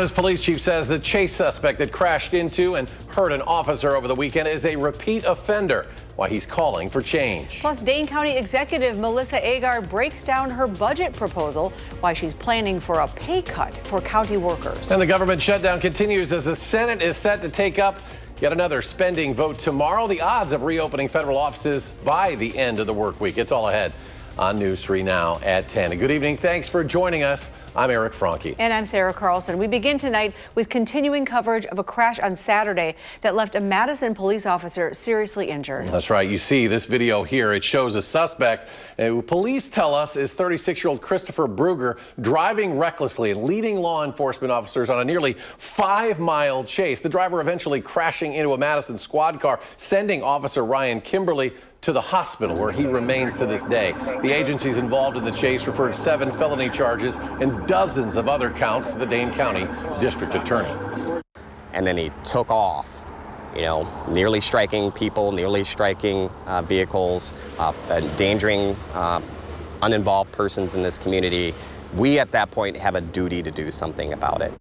His police chief says the chase suspect that crashed into and hurt an officer over the weekend is a repeat offender. Why he's calling for change. Plus, Dane County Executive Melissa Agar breaks down her budget proposal, why she's planning for a pay cut for county workers. And the government shutdown continues as the Senate is set to take up yet another spending vote tomorrow. The odds of reopening federal offices by the end of the work week. It's all ahead on News 3 now at 10. And good evening. Thanks for joining us. I'm Eric Franke. And I'm Sarah Carlson. We begin tonight with continuing coverage of a crash on Saturday that left a Madison police officer seriously injured. That's right. You see this video here. It shows a suspect who police tell us is 36-year-old Christopher Bruger driving recklessly and leading law enforcement officers on a nearly 5-mile chase. The driver eventually crashing into a Madison squad car, sending Officer Ryan Kimberly to the hospital, where he remains to this day. The agencies involved in the chase referred 7 felony charges and dozens of other counts to the Dane County District Attorney. And then he took off, nearly striking people, nearly striking vehicles, endangering uninvolved persons in this community. We at that point have a duty to do something about it.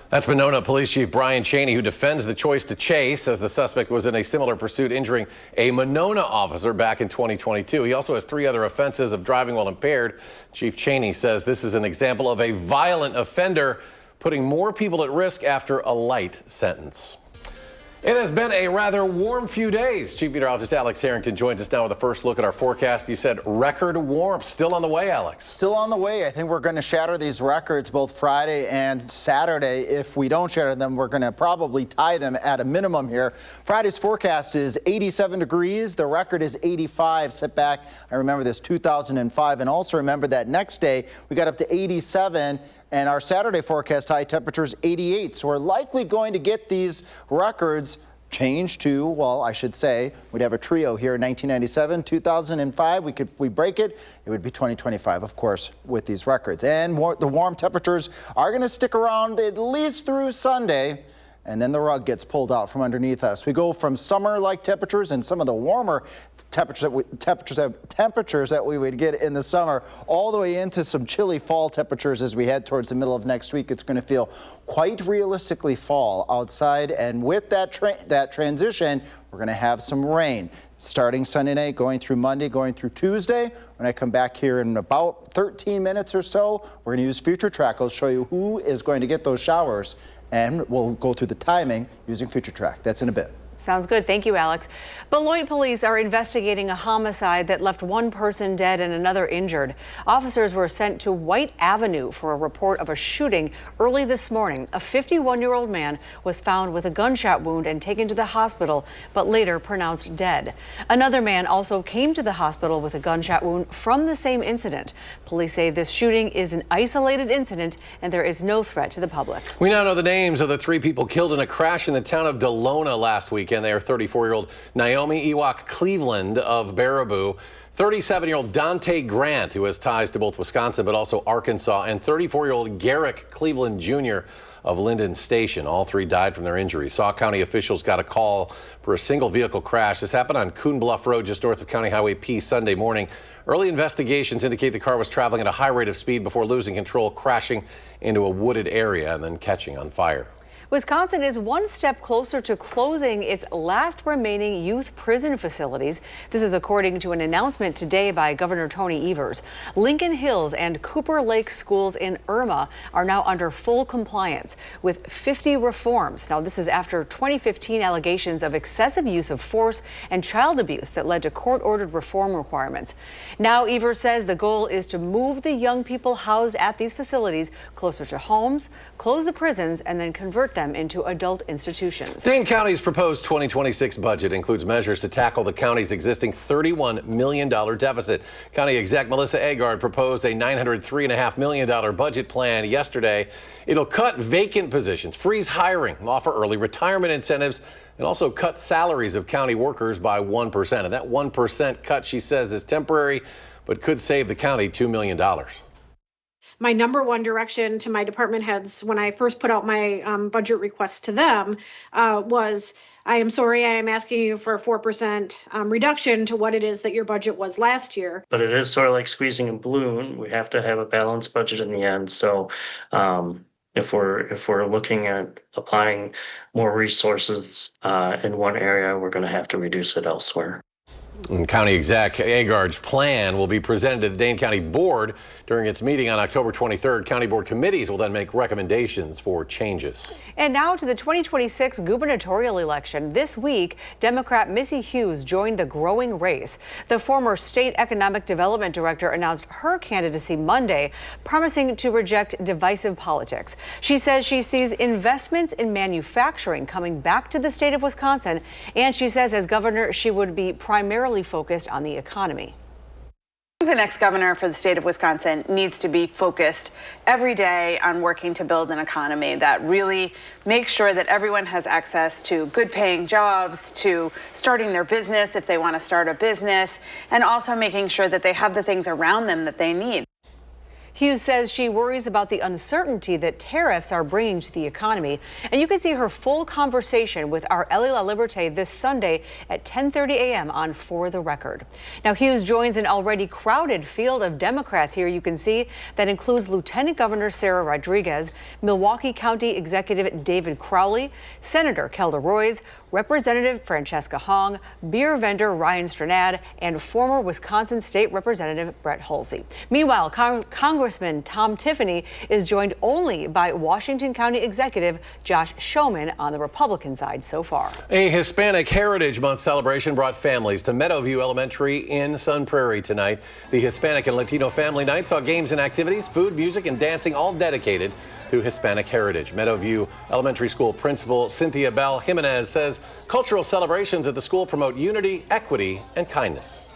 That's Monona Police Chief Brian Cheney, who defends the choice to chase, as the suspect was in a similar pursuit, injuring a Monona officer back in 2022. He also has 3 other offenses of driving while impaired. Chief Cheney says this is an example of a violent offender putting more people at risk after a light sentence. It has been a rather warm few days. Chief Meteorologist Alex Harrington joins us now with a first look at our forecast. You said record warmth. Still on the way, Alex? Still on the way. I think we're going to shatter these records both Friday and Saturday. If we don't shatter them, we're going to probably tie them at a minimum here. Friday's forecast is 87 degrees. The record is 85. Sit back. I remember this 2005. And also remember that next day we got up to 87. And our Saturday forecast high temperature is 88. So we're likely going to get these records changed to, well, I should say, we'd have a trio here in 1997, 2005. If we break it, it would be 2025, of course, with these records. And the warm temperatures are going to stick around at least through Sunday. And then the rug gets pulled out from underneath us. We go from summer-like temperatures and some of the warmer temperatures that we would get in the summer all the way into some chilly fall temperatures as we head towards the middle of next week. It's going to feel quite realistically fall outside. And with that transition, we're going to have some rain starting Sunday night, going through Monday, going through Tuesday. When I come back here in about 13 minutes or so, we're going to use Future Track. I'll show you who is going to get those showers. And we'll go through the timing using Future Track. That's in a bit. Sounds good. Thank you, Alex. Beloit police are investigating a homicide that left 1 person dead and another injured. Officers were sent to White Avenue for a report of a shooting early this morning. A 51-year-old man was found with a gunshot wound and taken to the hospital, but later pronounced dead. Another man also came to the hospital with a gunshot wound from the same incident. Police say this shooting is an isolated incident and there is no threat to the public. We now know the names of the 3 people killed in a crash in the town of Delona last week. And they are 34-year-old Naomi Ewok Cleveland of Baraboo, 37-year-old Dante Grant, who has ties to both Wisconsin but also Arkansas, and 34-year-old Garrick Cleveland Jr. of Linden Station. All 3 died from their injuries. Sauk County officials got a call for a single vehicle crash. This happened on Coon Bluff Road just north of County Highway P Sunday morning. Early investigations indicate the car was traveling at a high rate of speed before losing control, crashing into a wooded area and then catching on fire. Wisconsin is one step closer to closing its last remaining youth prison facilities. This is according to an announcement today by Governor Tony Evers. Lincoln Hills and Cooper Lake schools in Irma are now under full compliance with 50 reforms. Now, this is after 2015 allegations of excessive use of force and child abuse that led to court-ordered reform requirements. Now, Evers says the goal is to move the young people housed at these facilities closer to homes, close the prisons, and then convert them into adult institutions. Dane County's proposed 2026 budget includes measures to tackle the county's existing $31 million deficit. County Exec Melissa Agar proposed a $903.5 million budget plan yesterday. It'll cut vacant positions, freeze hiring, offer early retirement incentives, and also cut salaries of county workers by 1%. And that 1% cut, she says, is temporary, but could save the county $2 million. My number one direction to my department heads when I first put out my budget request to them was, I am sorry, I am asking you for a 4% reduction to what it is that your budget was last year. But it is sort of like squeezing a balloon. We have to have a balanced budget in the end. So If we're looking at applying more resources in one area, we're going to have to reduce it elsewhere. And County Exec Agard's plan will be presented to the Dane County Board during its meeting on October 23rd. County Board committees will then make recommendations for changes. And now to the 2026 gubernatorial election. This week, Democrat Missy Hughes joined the growing race. The former state economic development director announced her candidacy Monday, promising to reject divisive politics. She says she sees investments in manufacturing coming back to the state of Wisconsin, and she says as governor, she would be primarily focused on the economy. The next governor for the state of Wisconsin needs to be focused every day on working to build an economy that really makes sure that everyone has access to good paying jobs, to starting their business if they want to start a business, and also making sure that they have the things around them that they need. Hughes says she worries about the uncertainty that tariffs are bringing to the economy. And you can see her full conversation with our Ellie La Liberté this Sunday at 10:30 a.m. on For the Record. Now, Hughes joins an already crowded field of Democrats here. You can see that includes Lieutenant Governor Sarah Rodriguez, Milwaukee County Executive David Crowley, Senator Kelda Roys, Representative Francesca Hong, beer vendor Ryan Stranad, and former Wisconsin State Representative Brett Hulsey. Meanwhile, Congressman Tom Tiffany is joined only by Washington County Executive Josh Schoeman on the Republican side so far. A Hispanic Heritage Month celebration brought families to Meadowview Elementary in Sun Prairie tonight. The Hispanic and Latino Family Night saw games and activities, food, music, and dancing, all dedicated to Hispanic heritage. Meadowview Elementary School Principal Cynthia Bell Jimenez says cultural celebrations at the school promote unity, equity, and kindness.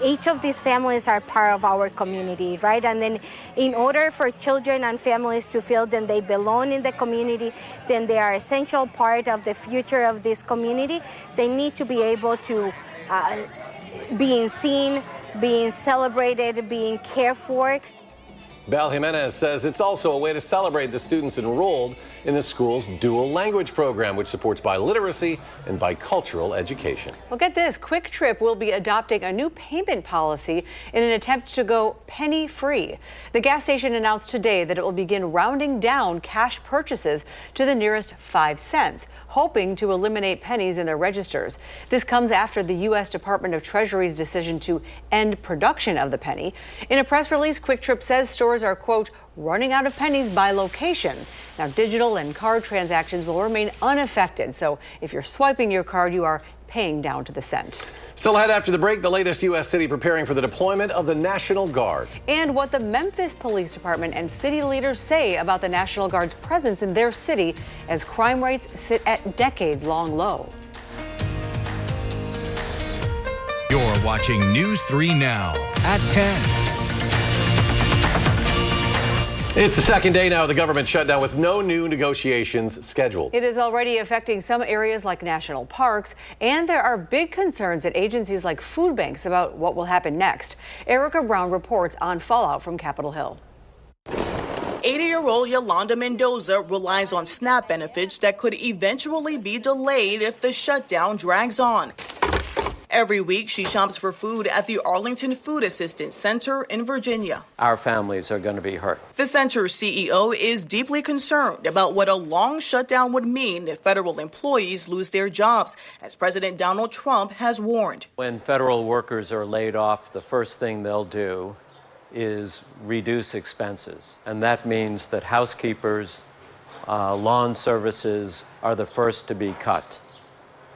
Each of these families are part of our community, right? And then in order for children and families to feel that they belong in the community, then they are essential part of the future of this community, they need to be able to being seen, being celebrated, being cared for. Bel Jimenez says it's also a way to celebrate the students enrolled in the school's dual language program, which supports biliteracy and bicultural education. Well, get this, Quick Trip will be adopting a new payment policy in an attempt to go penny free. The gas station announced today that it will begin rounding down cash purchases to the nearest 5 cents, hoping to eliminate pennies in their registers. This comes after the U.S. Department of Treasury's decision to end production of the penny. In a press release, Quick Trip says stores are, quote, running out of pennies by location. Now, digital and card transactions will remain unaffected. So if you're swiping your card, you are paying down to the cent. Still ahead after the break, the latest U.S. city preparing for the deployment of the National Guard. And what the Memphis Police Department and city leaders say about the National Guard's presence in their city as crime rates sit at decades-long low. You're watching News 3 Now at 10. It's the second day now of the government shutdown with no new negotiations scheduled. It is already affecting some areas like national parks, and there are big concerns at agencies like food banks about what will happen next. Erica Brown reports on fallout from Capitol Hill. 80-year-old Yolanda Mendoza relies on SNAP benefits that could eventually be delayed if the shutdown drags on. Every week, she shops for food at the Arlington Food Assistance Center in Virginia. Our families are going to be hurt. The center's CEO is deeply concerned about what a long shutdown would mean if federal employees lose their jobs, as President Donald Trump has warned. When federal workers are laid off, the first thing they'll do is reduce expenses. And that means that housekeepers, lawn services are the first to be cut.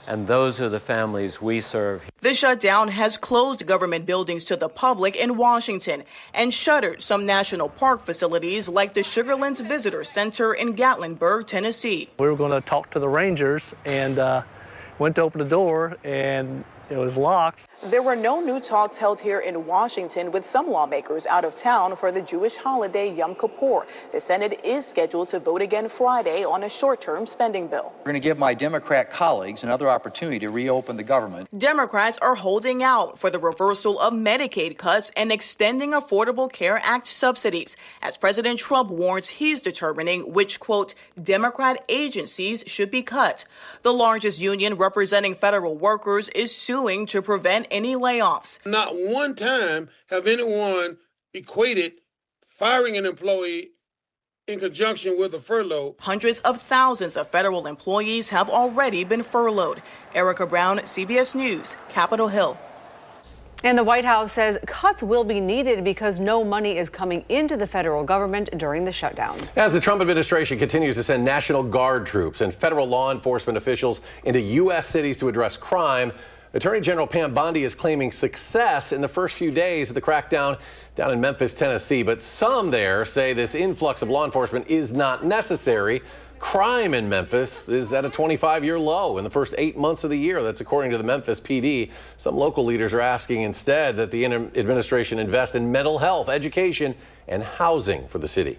And those are the families we serve. The shutdown has closed government buildings to the public in Washington and shuttered some national park facilities like the Sugarlands Visitor Center in Gatlinburg, Tennessee. We were going to talk to the rangers and went to open the door and it was locked. There were no new talks held here in Washington, with some lawmakers out of town for the Jewish holiday Yom Kippur. The Senate is scheduled to vote again Friday on a short-term spending bill. We're going to give my Democrat colleagues another opportunity to reopen the government. Democrats are holding out for the reversal of Medicaid cuts and extending Affordable Care Act subsidies, as President Trump warns he's determining which, quote, Democrat agencies should be cut. The largest union representing federal workers is suing to prevent any layoffs. Not one time have anyone equated firing an employee in conjunction with a furlough. Hundreds of thousands of federal employees have already been furloughed. Erica Brown, CBS News, Capitol Hill. And the White House says cuts will be needed because no money is coming into the federal government during the shutdown. As the Trump administration continues to send National Guard troops and federal law enforcement officials into U.S. cities to address crime, Attorney General Pam Bondi is claiming success in the first few days of the crackdown down in Memphis, Tennessee. But some there say this influx of law enforcement is not necessary. Crime in Memphis is at a 25-year low in the first 8 months of the year. That's according to the Memphis PD. Some local leaders are asking instead that the administration invest in mental health, education, and housing for the city.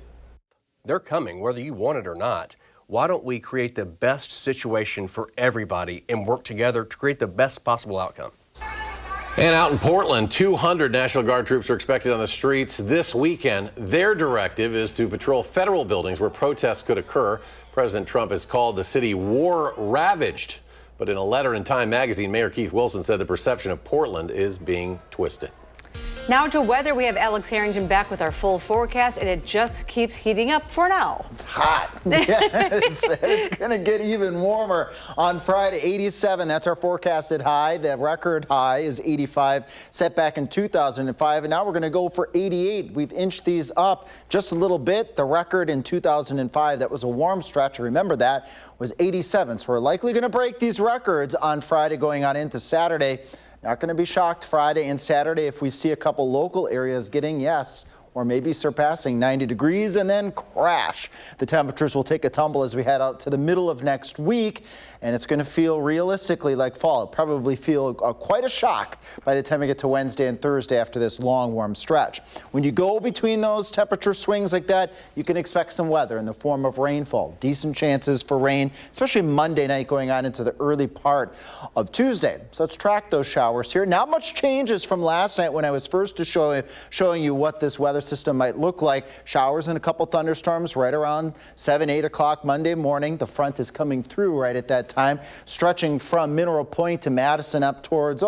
They're coming, whether you want it or not. Why don't we create the best situation for everybody and work together to create the best possible outcome? And out in Portland, 200 National Guard troops are expected on the streets this weekend. Their directive is to patrol federal buildings where protests could occur. President Trump has called the city war-ravaged. But in a letter in Time magazine, Mayor Keith Wilson said the perception of Portland is being twisted. Now to weather, we have Alex Harrington back with our full forecast, and it just keeps heating up for now. It's hot. Yes, it's going to get even warmer on Friday. 87, that's our forecasted high. The record high is 85, set back in 2005. And now we're going to go for 88. We've inched these up just a little bit. The record in 2005, that was a warm stretch. Remember that, was 87. So we're likely going to break these records on Friday going on into Saturday. Not going to be shocked Friday and Saturday if we see a couple local areas getting, yes, or maybe surpassing 90 degrees and then crash. The temperatures will take a tumble as we head out to the middle of next week, and it's going to feel realistically like fall. It'll probably feel quite a shock by the time we get to Wednesday and Thursday after this long, warm stretch. When you go between those temperature swings like that, you can expect some weather in the form of rainfall. Decent chances for rain, especially Monday night going on into the early part of Tuesday. So let's track those showers here. Not much changes from last night when I was first showing you what this weather system might look like. Showers and a couple thunderstorms right around 7, 8 o'clock Monday morning. The front is coming through right at that time, stretching from Mineral Point to Madison up towards,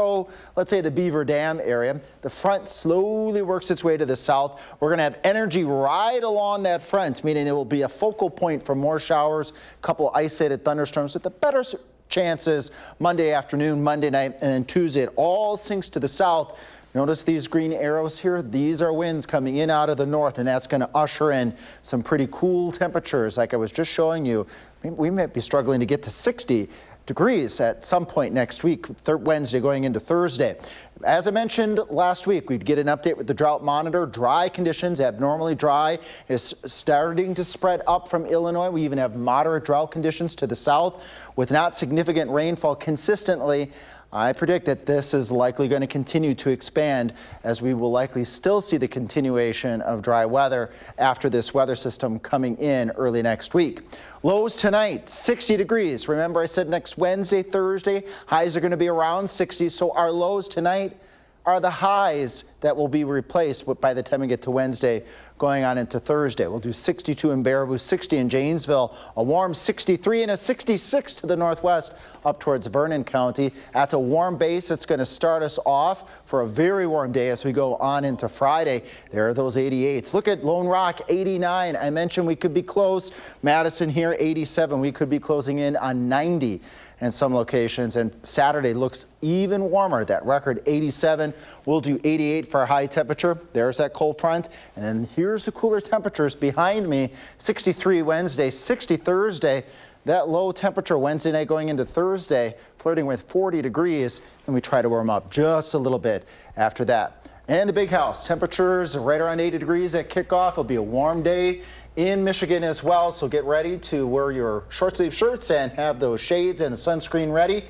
let's say the Beaver Dam area. The front slowly works its way to the south. We're going to have energy right along that front, meaning there will be a focal point for more showers, a couple isolated thunderstorms with the better chances Monday afternoon, Monday night, and then Tuesday. It all sinks to the south. Notice these green arrows here? These are winds coming in out of the north, and that's going to usher in some pretty cool temperatures like I was just showing you. We might be struggling to get to 60 degrees at some point next week, Wednesday going into Thursday. As I mentioned last week, we'd get an update with the drought monitor. Dry conditions, abnormally dry, is starting to spread up from Illinois. We even have moderate drought conditions to the south with not significant rainfall consistently. I predict that this is likely going to continue to expand as we will likely still see the continuation of dry weather after this weather system coming in early next week. Lows tonight, 60 degrees. Remember I said next Wednesday, Thursday, highs are going to be around 60. So our lows tonight are the highs that will be replaced by the time we get to Wednesday going on into Thursday. We'll do 62 in Baraboo, 60 in Janesville, a warm 63 and a 66 to the northwest up towards Vernon County. That's a warm base. It's going to start us off for a very warm day as we go on into Friday. There are those 88s. Look at Lone Rock, 89. I mentioned we could be close. Madison here, 87. We could be closing in on 90 in some locations. And Saturday looks even warmer. That record 87. We'll do 88 for a high temperature. There's that cold front. And then here's the cooler temperatures behind me. 63 Wednesday, 60 Thursday. That low temperature Wednesday night going into Thursday, flirting with 40 degrees. And we try to warm up just a little bit after that. And the big house, temperatures right around 80 degrees at kickoff. It'll be a warm day in Michigan as well, so get ready to wear your short sleeve shirts and have those shades and the sunscreen ready.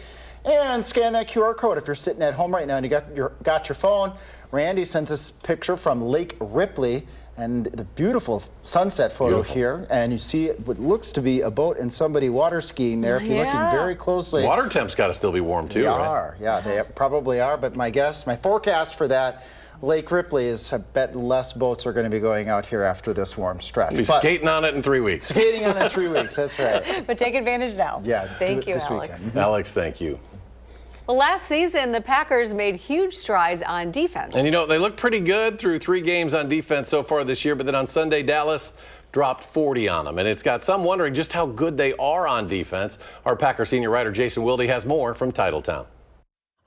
And scan that QR code if you're sitting at home right now and you got your phone. Randy sends us a picture from Lake Ripley and the beautiful sunset photo here. And you see what looks to be a boat and somebody water skiing there. If you're looking very closely. Water temps got to still be warm too, right? Yeah, they probably are. But my forecast for that Lake Ripley is, I bet less boats are going to be going out here after this warm stretch. We'll be skating on it in 3 weeks. Skating on it in 3 weeks, that's right. But take advantage now. Yeah, thank you, this Alex. weekend. Alex, thank you. Well, last season, the Packers made huge strides on defense. And you know, they look pretty good through 3 games on defense so far this year, but then on Sunday, Dallas dropped 40 on them. And it's got some wondering just how good they are on defense. Our Packer senior writer Jason Wilde has more from Titletown.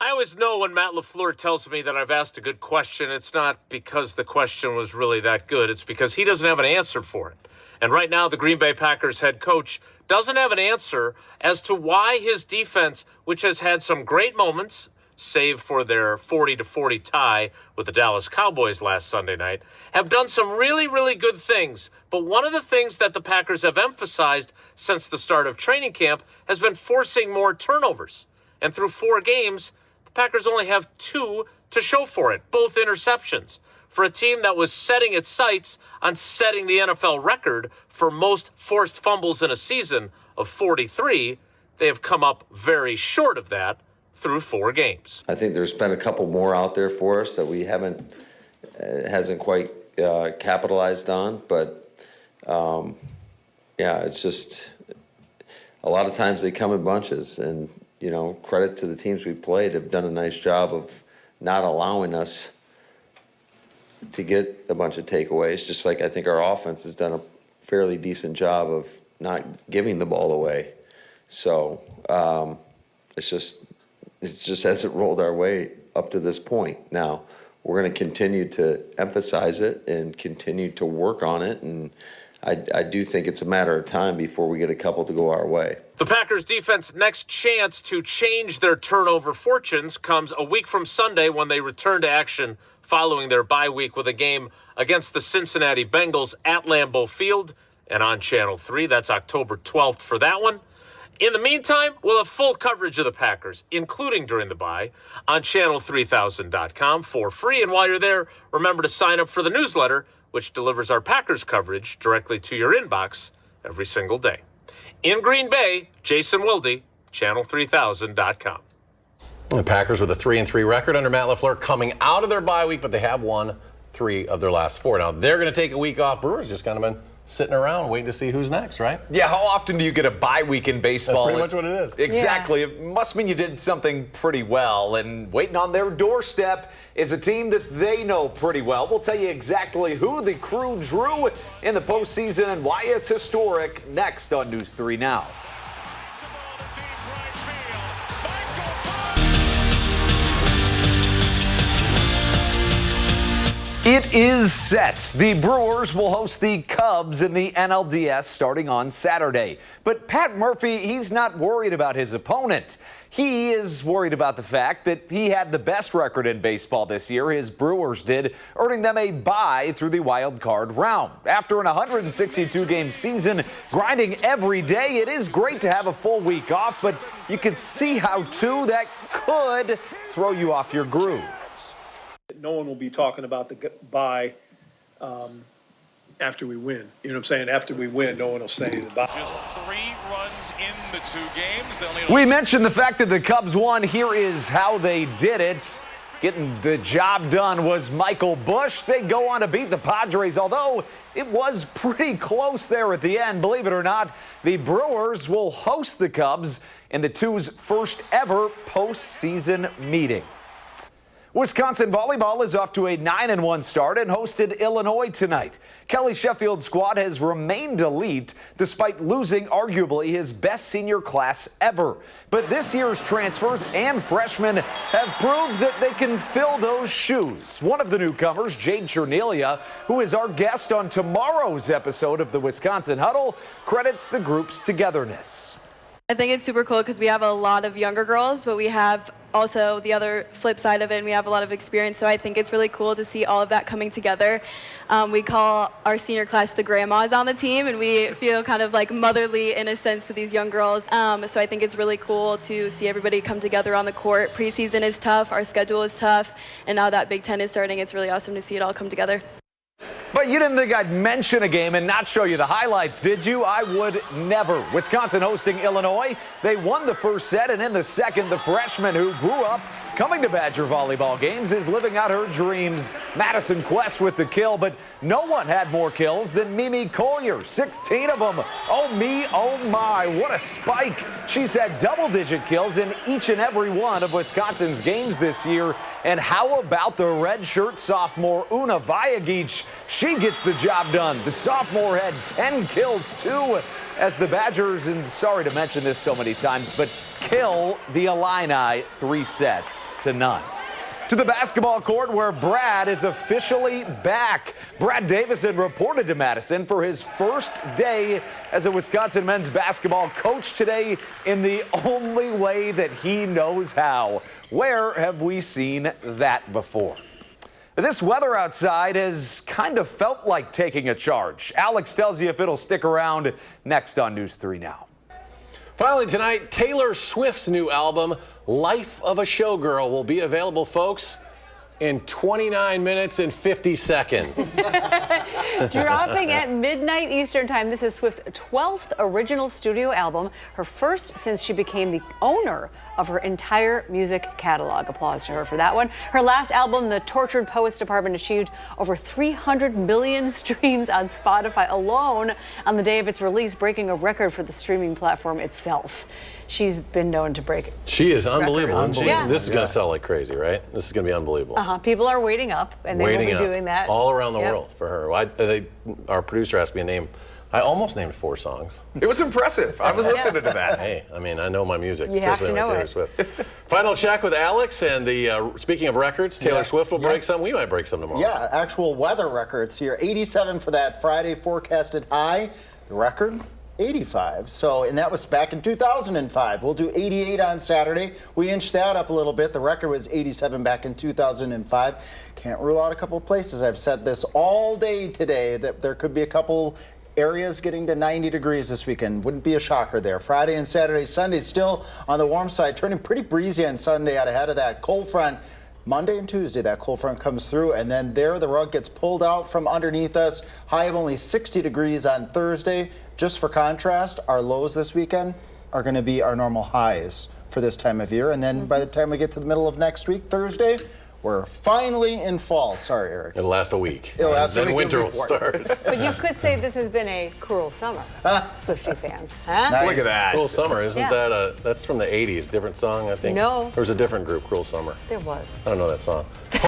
I always know when Matt LaFleur tells me that I've asked a good question, it's not because the question was really that good. It's because he doesn't have an answer for it. And right now, the Green Bay Packers head coach doesn't have an answer as to why his defense, which has had some great moments, save for their 40-40 tie with the Dallas Cowboys last Sunday night, have done some really, really good things. But one of the things that the Packers have emphasized since the start of training camp has been forcing more turnovers. And through 4 games, the Packers only have 2 to show for it, both interceptions. For a team that was setting its sights on setting the NFL record for most forced fumbles in a season of 43, they have come up very short of that through 4 games. I think there's been a couple more out there for us that we hasn't quite capitalized on, but yeah, it's just a lot of times they come in bunches, and credit to the teams we played have done a nice job of not allowing us to get a bunch of takeaways, just like I think our offense has done a fairly decent job of not giving the ball away. So it just hasn't rolled our way up to this point. Now, we're going to continue to emphasize it and continue to work on it, and I do think it's a matter of time before we get a couple to go our way. The Packers' defense next chance to change their turnover fortunes comes a week from Sunday when they return to action following their bye week with a game against the Cincinnati Bengals at Lambeau Field and on Channel 3. That's October 12th for that one. In the meantime, we'll have full coverage of the Packers, including during the bye, on channel3000.com for free. And while you're there, remember to sign up for the newsletter, which delivers our Packers coverage directly to your inbox every single day. In Green Bay, Jason Wilde, channel3000.com. The Packers with a 3-3 record under Matt LaFleur coming out of their bye week, but they have won 3 of their last 4. Now, they're going to take a week off. Brewers just kind of been sitting around waiting to see who's next, right? Yeah, how often do you get a bye week in baseball? That's pretty much what it is. Exactly. Yeah. It must mean you did something pretty well. And waiting on their doorstep is a team that they know pretty well. We'll tell you exactly who the crew drew in the postseason and why it's historic next on News 3 Now. It is set. The Brewers will host the Cubs in the NLDS starting on Saturday. But Pat Murphy, he's not worried about his opponent. He is worried about the fact that he had the best record in baseball this year. His Brewers did, earning them a bye through the wild card round. After an 162-game season, grinding every day, it is great to have a full week off, but you can see how, too, that could throw you off your groove. No one will be talking about the bye after we win. You know what I'm saying? After we win, no one will say the bye. Just 3 runs in the 2 games. We mentioned the fact that the Cubs won. Here is how they did it. Getting the job done was Michael Busch. They go on to beat the Padres, although it was pretty close there at the end. Believe it or not, the Brewers will host the Cubs in the two's first ever postseason meeting. Wisconsin volleyball is off to a 9-1 start and hosted Illinois tonight. Kelly Sheffield's squad has remained elite despite losing arguably his best senior class ever. But this year's transfers and freshmen have proved that they can fill those shoes. One of the newcomers, Jade Chernelia, who is our guest on tomorrow's episode of the Wisconsin Huddle, credits the group's togetherness. I think it's super cool because we have a lot of younger girls, but we have also the other flip side of it, and we have a lot of experience, so I think it's really cool to see all of that coming together. We call our senior class the grandmas on the team, and we feel kind of like motherly in a sense to these young girls. So I think it's really cool to see everybody come together on the court. Preseason is tough, our schedule is tough, and now that Big Ten is starting, it's really awesome to see it all come together. But you didn't think I'd mention a game and not show you the highlights, did you? I would never. Wisconsin hosting Illinois. They won the first set, and in the second, the freshman who grew up coming to Badger volleyball games is living out her dreams. Madison Quest with the kill, but no one had more kills than Mimi Collier, 16 of them. Oh me, oh my, what a spike. She's had double-digit kills in each and every one of Wisconsin's games this year. And how about the redshirt sophomore Una Vajagic? She gets the job done. The sophomore had 10 kills too, as the Badgers, and sorry to mention this so many times, but kill the Illini 3-0. To the basketball court where Brad is officially back. Brad Davison reported to Madison for his first day as a Wisconsin men's basketball coach today in the only way that he knows how. Where have we seen that before? This weather outside has kind of felt like taking a charge. Alex tells you if it'll stick around next on News 3 Now. Finally tonight, Taylor Swift's new album, Life of a Showgirl, will be available, folks, in 29 minutes and 50 seconds. Dropping at midnight Eastern time, this is Swift's 12th original studio album, her first since she became the owner of her entire music catalog. Applause to her for that one. Her last album, The Tortured Poets Department, achieved over 300 million streams on Spotify alone on the day of its release, breaking a record for the streaming platform itself. She's been known to break. She is unbelievable. Yeah. This is going to sell like crazy, right? This is going to be unbelievable. People are waiting up, and they will be doing that all around the world for her. Our producer asked me to name. I almost named 4 songs. It was impressive. I was listening to that. Hey, I mean, I know my music, You have especially to know Taylor it. Swift. Final check with Alex, and speaking of records, Taylor Swift will break some. We might break some tomorrow. Yeah, actual weather records here. 87 for that Friday forecasted high. The record, 85. So, and that was back in 2005. We'll do 88 on Saturday. We inched that up a little bit. The record was 87 back in 2005. Can't rule out a couple of places. I've said this all day today that there could be a couple areas getting to 90 degrees this weekend. Wouldn't be a shocker there. Friday and Saturday. Sunday still on the warm side, turning pretty breezy on Sunday out ahead of that cold front. Monday and Tuesday, that cold front comes through, and then there the rug gets pulled out from underneath us. High of only 60 degrees on Thursday. Just for contrast, our lows this weekend are going to be our normal highs for this time of year. And then by the time we get to the middle of next week, Thursday, we're finally in fall. Sorry, Eric. It'll last a week. It'll last a week. Then winter will start. But you could say this has been a cruel summer, Swiftie fans. Huh? Nice. Look at that. Cruel Summer, isn't that's from the 80s? Different song, I think? No. There was a different group, Cruel Summer. There was. I don't know that song.